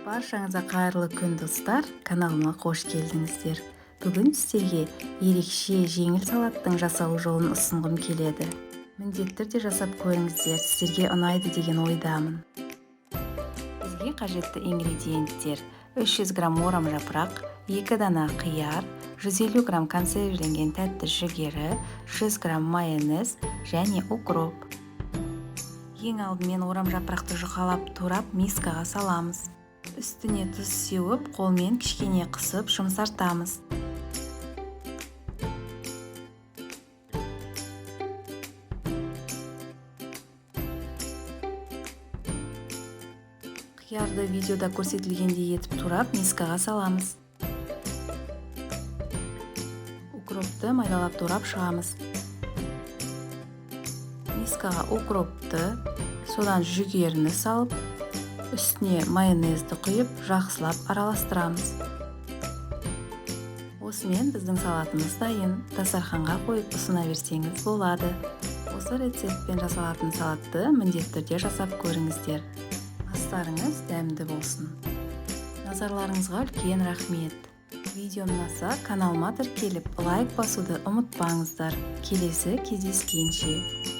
Баршаңызға қайырлы күн достар, каналыма қош келдіңіздер. Бүгін сіздерге ерекше жеңіл салаттың жасалу жолын ұсынғым келеді. Міндетті түрде жасап көріңіздер, сіздерге ұнайды деген ойдамын. Бізге қажетті ингредиенттер: 300 грамм орам жапырақ, 2 дана қияр, 150 грамм консервіленген тәтті жүгері, 100 грамм майонез және укроп. Ең алдымен орам жапырақты жұқалап турап мискаға саламыз. Үстіне тұз сеуіп, қолмен кішкене қысып жұмсартамыз. Қиярды видеода көрсетілгендей етіп турап мискаға саламыз. Укропты майдалап турап шығамыз. Мискаға укропты, содан жүгеріні салып, үстіне майонезді құйып, жақсылап араластырамыз. Осымен біздің салатымыз дайын. Дастарханға қойып ұсына берсеңіз болады. Осы рецептпен жасалатын салатты міндетті түрде жасап көріңіздер. Астарыңыз дәмді болсын. Назарларыңызға үлкен рахмет. Видеом ұнаса, каналыма тіркеліп, лайк басуды ұмытпаңыздар. Келесі кездескенше.